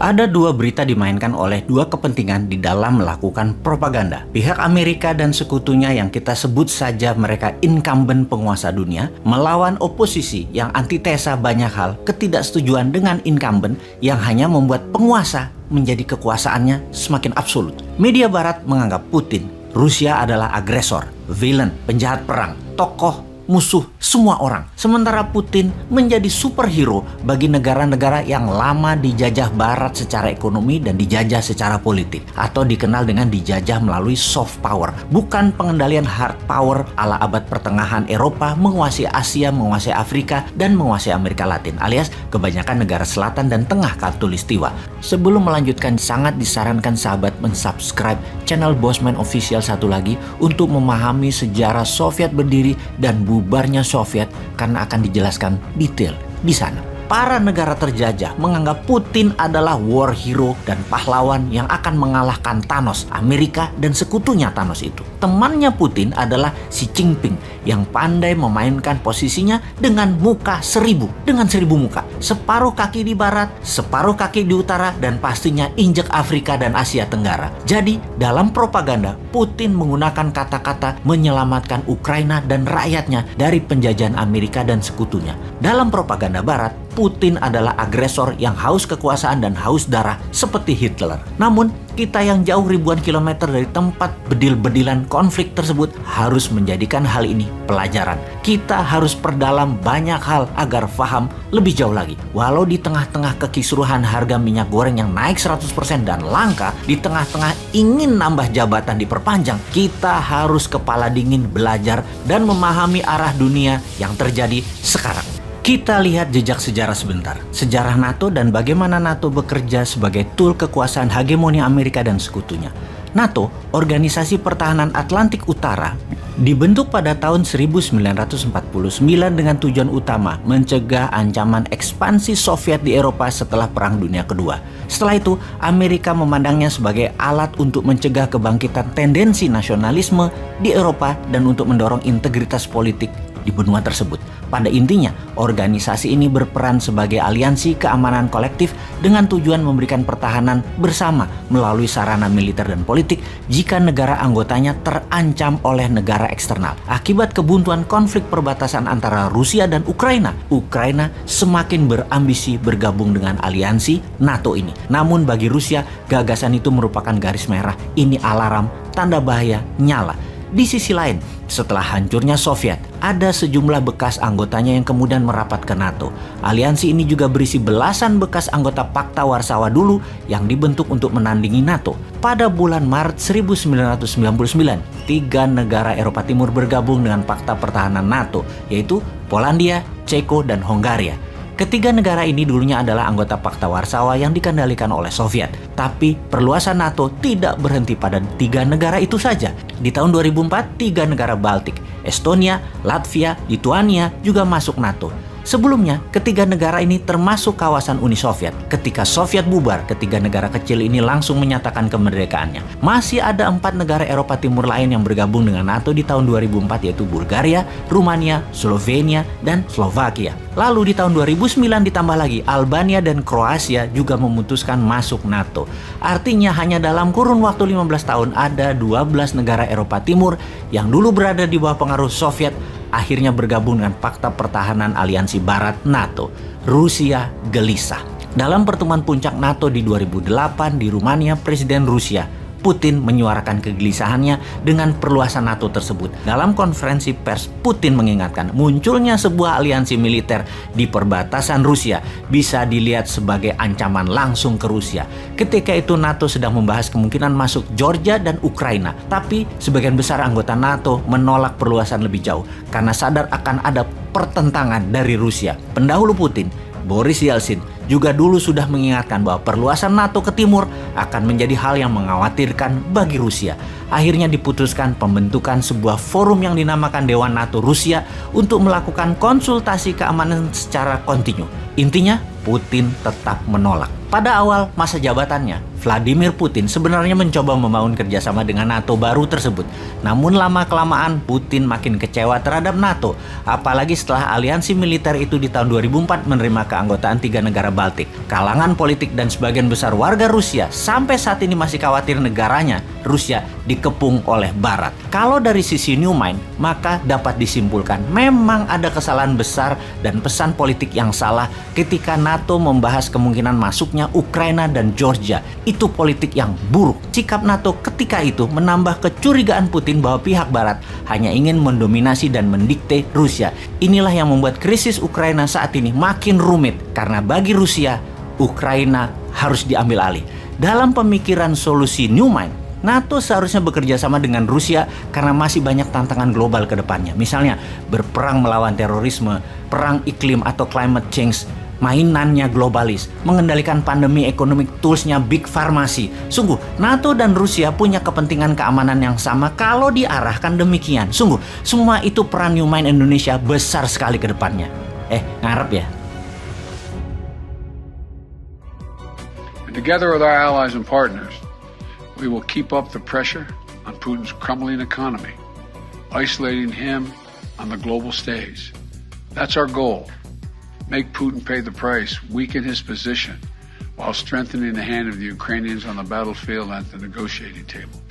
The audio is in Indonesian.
Ada dua berita dimainkan oleh dua kepentingan di dalam melakukan propaganda. Pihak Amerika dan sekutunya yang kita sebut saja mereka incumbent penguasa dunia melawan oposisi yang antitesa banyak hal ketidaksetujuan dengan incumbent yang hanya membuat penguasa menjadi kekuasaannya semakin absolut. Media barat menganggap Putin, Rusia adalah agresor, villain, penjahat perang, tokoh musuh semua orang. Sementara Putin menjadi superhero bagi negara-negara yang lama dijajah barat secara ekonomi dan dijajah secara politik, atau dikenal dengan dijajah melalui soft power, bukan pengendalian hard power ala abad pertengahan Eropa menguasai Asia, menguasai Afrika, dan menguasai Amerika Latin, alias kebanyakan negara selatan dan tengah khatulistiwa. Sebelum melanjutkan, sangat disarankan sahabat mensubscribe channel Bosman Official satu lagi untuk memahami sejarah Soviet berdiri dan bubarnya Soviet, karena akan dijelaskan detail di sana. Para negara terjajah menganggap Putin adalah war hero dan pahlawan yang akan mengalahkan Thanos, Amerika dan sekutunya Thanos itu. Temannya Putin adalah Xi Jinping yang pandai memainkan posisinya dengan muka dengan seribu muka. Separuh kaki di barat, separuh kaki di utara, dan pastinya injek Afrika dan Asia Tenggara. Jadi dalam propaganda, Putin menggunakan kata-kata menyelamatkan Ukraina dan rakyatnya dari penjajahan Amerika dan sekutunya. Dalam propaganda barat, Putin adalah agresor yang haus kekuasaan dan haus darah seperti Hitler. Namun, kita yang jauh ribuan kilometer dari tempat bedil-bedilan konflik tersebut harus menjadikan hal ini pelajaran. Kita harus perdalam banyak hal agar paham lebih jauh lagi. Walau di tengah-tengah kekisruhan harga minyak goreng yang naik 100% dan langka, di tengah-tengah ingin nambah jabatan diperpanjang, kita harus kepala dingin belajar dan memahami arah dunia yang terjadi sekarang. Kita lihat jejak sejarah sebentar. Sejarah NATO dan bagaimana NATO bekerja sebagai tool kekuasaan hegemoni Amerika dan sekutunya. NATO, Organisasi Pertahanan Atlantik Utara, dibentuk pada tahun 1949 dengan tujuan utama mencegah ancaman ekspansi Soviet di Eropa setelah Perang Dunia Kedua. Setelah itu, Amerika memandangnya sebagai alat untuk mencegah kebangkitan tendensi nasionalisme di Eropa dan untuk mendorong integritas politik di benua tersebut. Pada intinya, organisasi ini berperan sebagai aliansi keamanan kolektif dengan tujuan memberikan pertahanan bersama melalui sarana militer dan politik jika negara anggotanya terancam oleh negara eksternal. Akibat kebuntuan konflik perbatasan antara Rusia dan Ukraina, Ukraina semakin berambisi bergabung dengan aliansi NATO ini. Namun bagi Rusia, gagasan itu merupakan garis merah. Ini alarm, tanda bahaya nyala. Di sisi lain, setelah hancurnya Soviet, ada sejumlah bekas anggotanya yang kemudian merapat ke NATO. Aliansi ini juga berisi belasan bekas anggota Pakta Warsawa dulu yang dibentuk untuk menandingi NATO. Pada bulan Maret 1999, 3 negara Eropa Timur bergabung dengan Pakta Pertahanan NATO, yaitu Polandia, Ceko, dan Hongaria. Ketiga negara ini dulunya adalah anggota Pakta Warsawa yang dikendalikan oleh Soviet. Tapi perluasan NATO tidak berhenti pada 3 negara itu saja. Di tahun 2004, 3 negara Baltik, Estonia, Latvia, Lituania juga masuk NATO. Sebelumnya, ketiga negara ini termasuk kawasan Uni Soviet. Ketika Soviet bubar, ketiga negara kecil ini langsung menyatakan kemerdekaannya. Masih ada 4 negara Eropa Timur lain yang bergabung dengan NATO di tahun 2004, yaitu Bulgaria, Rumania, Slovenia, dan Slovakia. Lalu di tahun 2009 ditambah lagi, Albania dan Kroasia juga memutuskan masuk NATO. Artinya hanya dalam kurun waktu 15 tahun ada 12 negara Eropa Timur yang dulu berada di bawah pengaruh Soviet akhirnya bergabung dengan Pakta Pertahanan Aliansi Barat NATO. Rusia gelisah. Dalam pertemuan puncak NATO di 2008 di Rumania, Presiden Rusia Putin menyuarakan kegelisahannya dengan perluasan NATO tersebut. Dalam konferensi pers, Putin mengingatkan munculnya sebuah aliansi militer di perbatasan Rusia bisa dilihat sebagai ancaman langsung ke Rusia. Ketika itu NATO sedang membahas kemungkinan masuk Georgia dan Ukraina, tapi sebagian besar anggota NATO menolak perluasan lebih jauh karena sadar akan ada pertentangan dari Rusia. Pendahulu Putin, Boris Yeltsin, juga dulu sudah mengingatkan bahwa perluasan NATO ke timur akan menjadi hal yang mengkhawatirkan bagi Rusia. Akhirnya diputuskan pembentukan sebuah forum yang dinamakan Dewan NATO Rusia untuk melakukan konsultasi keamanan secara kontinu. Intinya, Putin tetap menolak. Pada awal masa jabatannya, Vladimir Putin sebenarnya mencoba membangun kerjasama dengan NATO baru tersebut. Namun lama-kelamaan Putin makin kecewa terhadap NATO, apalagi setelah aliansi militer itu di tahun 2004 menerima keanggotaan 3 negara Baltik. Kalangan politik dan sebagian besar warga Rusia sampai saat ini masih khawatir negaranya, Rusia, dikepung oleh Barat. Kalau dari sisi New Mind, maka dapat disimpulkan memang ada kesalahan besar dan pesan politik yang salah ketika NATO membahas kemungkinan masuknya Ukraina dan Georgia. Itu politik yang buruk. Sikap NATO ketika itu menambah kecurigaan Putin bahwa pihak Barat hanya ingin mendominasi dan mendikte Rusia. Inilah yang membuat krisis Ukraina saat ini makin rumit, karena bagi Rusia, Ukraina harus diambil alih. Dalam pemikiran solusi New Mind, NATO seharusnya bekerja sama dengan Rusia karena masih banyak tantangan global ke depannya. Misalnya, berperang melawan terorisme, perang iklim atau climate change, mainannya globalis, mengendalikan pandemi, ekonomi, toolsnya big pharmacy. Sungguh, NATO dan Rusia punya kepentingan keamanan yang sama kalau diarahkan demikian. Sungguh, semua itu peran New Mind Indonesia besar sekali ke depannya. Ngarep ya? And together with our allies and partners, we will keep up the pressure on Putin's crumbling economy, isolating him on the global stage. That's our goal. Make Putin pay the price, weaken his position, while strengthening the hand of the Ukrainians on the battlefield and at the negotiating table.